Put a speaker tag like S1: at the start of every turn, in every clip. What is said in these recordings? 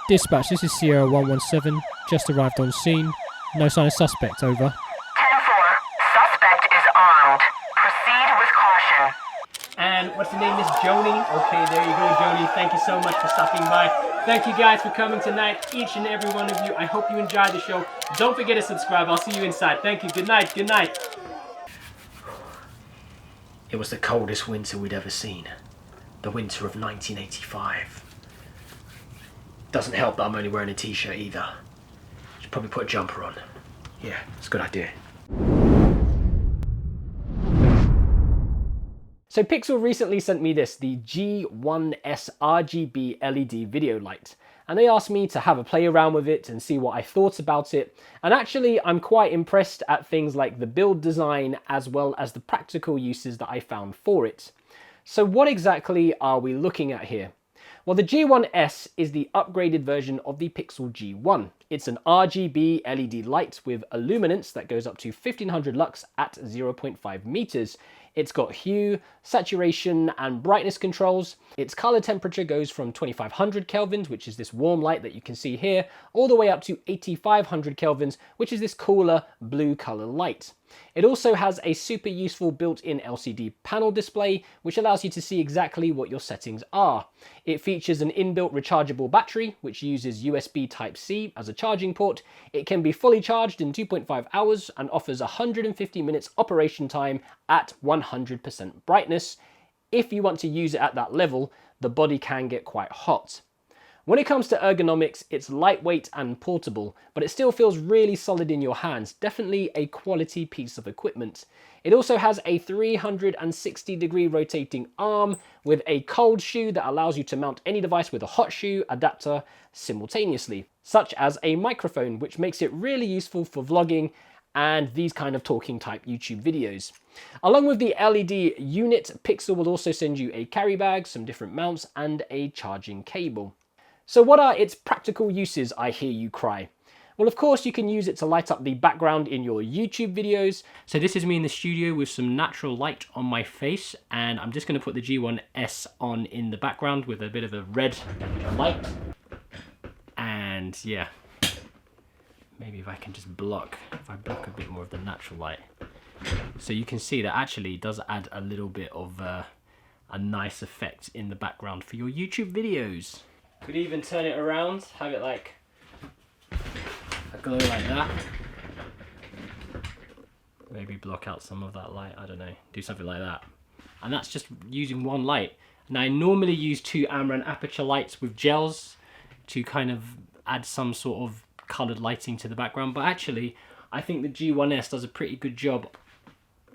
S1: Dispatch, this is Sierra 117. Just arrived on scene. No sign of suspect, over.
S2: 10-4. Suspect is armed. Proceed with caution.
S3: And what's the name? Miss Joni? Okay, there you go, Joni. Thank you so much for stopping by. Thank you guys for coming tonight, each and every one of you. I hope you enjoyed the show. Don't forget to subscribe. I'll see you inside. Thank you. Good night. Good night. It was the coldest winter we'd ever seen. The winter of 1985. Doesn't help that I'm only wearing a t-shirt either. Should probably put a jumper on. Yeah, it's a good idea. So Pixel recently sent me this, the G1s RGB LED video light. And they asked me to have a play around with it and see what I thought about it. And actually, I'm quite impressed at things like the build design as well as the practical uses that I found for it. So what exactly are we looking at here? Well, the G1s is the upgraded version of the Pixel G1. It's an RGB LED light with a luminance that goes up to 1500 lux at 0.5 meters. It's got hue, saturation, and brightness controls. Its color temperature goes from 2500 kelvins, which is this warm light that you can see here, all the way up to 8500 kelvins, which is this cooler blue color light. It also has a super useful built-in LCD panel display, which allows you to see exactly what your settings are. It features an inbuilt rechargeable battery, which uses USB Type-C as a charging port. It can be fully charged in 2.5 hours and offers 150 minutes operation time at 100% brightness. If you want to use it at that level, the body can get quite hot. When it comes to ergonomics, it's lightweight and portable, but it still feels really solid in your hands. Definitely a quality piece of equipment. It also has a 360-degree rotating arm with a cold shoe that allows you to mount any device with a hot shoe adapter simultaneously, such as a microphone, which makes it really useful for vlogging and these kind of talking type YouTube videos. Along with the LED unit, Pixel will also send you a carry bag, some different mounts, and a charging cable. So what are its practical uses, I hear you cry? Well, of course, you can use it to light up the background in your YouTube videos. So this is me in the studio with some natural light on my face, and I'm just going to put the G1s on in the background with a bit of a red light. And yeah, maybe if I can just block a bit more of the natural light. So you can see that actually does add a little bit of a nice effect in the background for your YouTube videos. Could even turn it around, have it like a glow like that. Maybe block out some of that light, I don't know, do something like that. And that's just using one light. Now I normally use 2 Amaran aperture lights with gels to kind of add some sort of coloured lighting to the background, but actually I think the G1s does a pretty good job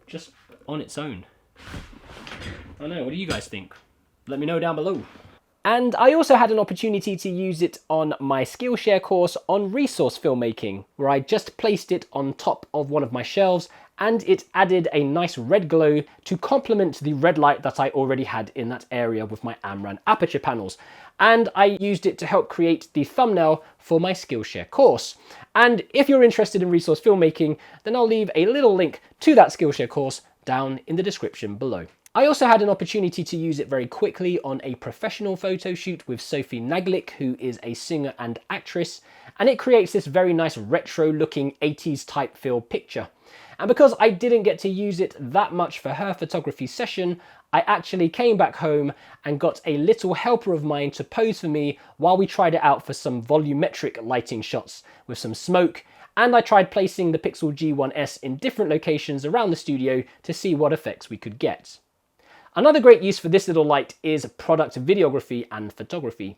S3: just on its own. I don't know, what do you guys think? Let me know down below. And I also had an opportunity to use it on my Skillshare course on resource filmmaking, where I just placed it on top of one of my shelves and it added a nice red glow to complement the red light that I already had in that area with my Amaran aperture panels. And I used it to help create the thumbnail for my Skillshare course. And if you're interested in resource filmmaking, then I'll leave a little link to that Skillshare course down in the description below. I also had an opportunity to use it very quickly on a professional photo shoot with Sophie Naglick, who is a singer and actress, and it creates this very nice retro looking 80s type feel picture. And because I didn't get to use it that much for her photography session, I actually came back home and got a little helper of mine to pose for me while we tried it out for some volumetric lighting shots with some smoke, and I tried placing the Pixel G1s in different locations around the studio to see what effects we could get. Another great use for this little light is product videography and photography.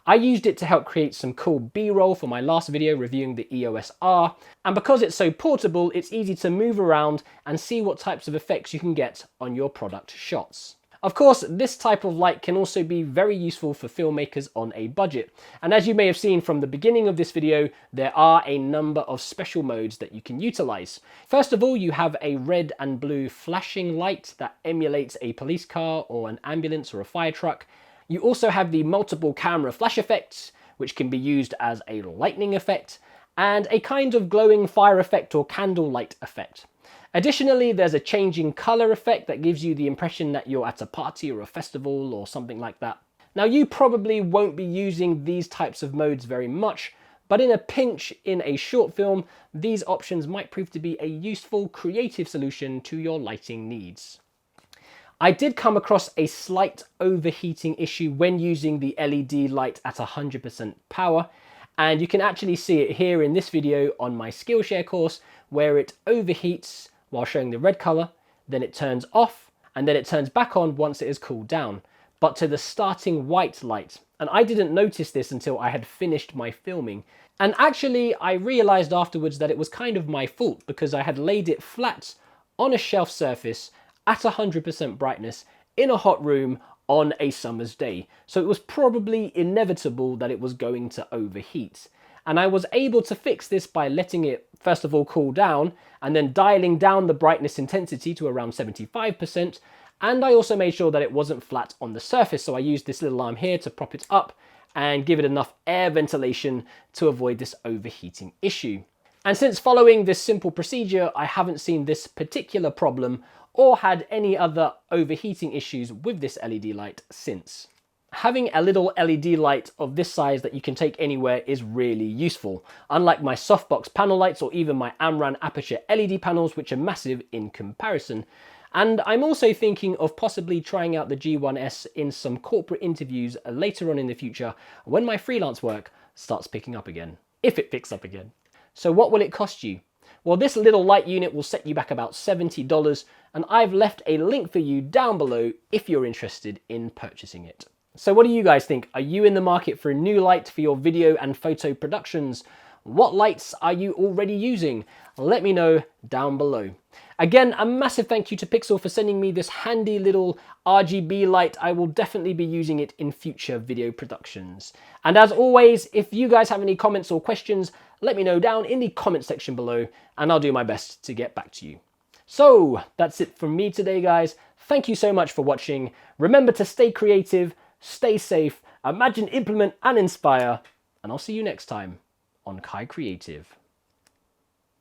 S3: I used it to help create some cool B-roll for my last video reviewing the EOS R, and because it's so portable, it's easy to move around and see what types of effects you can get on your product shots. Of course, this type of light can also be very useful for filmmakers on a budget. And as you may have seen from the beginning of this video, there are a number of special modes that you can utilize. First of all, you have a red and blue flashing light that emulates a police car or an ambulance or a fire truck. You also have the multiple camera flash effects, which can be used as a lightning effect, and a kind of glowing fire effect or candle light effect. Additionally, there's a changing color effect that gives you the impression that you're at a party or a festival or something like that. Now you probably won't be using these types of modes very much, but in a pinch in a short film, these options might prove to be a useful creative solution to your lighting needs. I did come across a slight overheating issue when using the LED light at 100% power, and you can actually see it here in this video on my Skillshare course where it overheats while showing the red color, then it turns off, and then it turns back on once it has cooled down, but to the starting white light. And I didn't notice this until I had finished my filming. And actually, I realized afterwards that it was kind of my fault because I had laid it flat on a shelf surface at 100% brightness in a hot room on a summer's day. So it was probably inevitable that it was going to overheat. And I was able to fix this by letting it, first of all, cool down and then dialing down the brightness intensity to around 75%. And I also made sure that it wasn't flat on the surface. So I used this little arm here to prop it up and give it enough air ventilation to avoid this overheating issue. And since following this simple procedure, I haven't seen this particular problem or had any other overheating issues with this LED light since. Having a little LED light of this size that you can take anywhere is really useful, unlike my softbox panel lights or even my Amran aperture LED panels, which are massive in comparison. And I'm also thinking of possibly trying out the G1S in some corporate interviews later on in the future when my freelance work starts picking up again, if it picks up again. So what will it cost you? Well, this little light unit will set you back about $70, and I've left a link for you down below if you're interested in purchasing it. So what do you guys think? Are you in the market for a new light for your video and photo productions? What lights are you already using? Let me know down below. Again, a massive thank you to Pixel for sending me this handy little RGB light. I will definitely be using it in future video productions. And as always, if you guys have any comments or questions, let me know down in the comment section below and I'll do my best to get back to you. So that's it from me today, guys. Thank you so much for watching. Remember to stay creative, stay safe, imagine, implement, and inspire. And I'll see you next time on KaiCreative.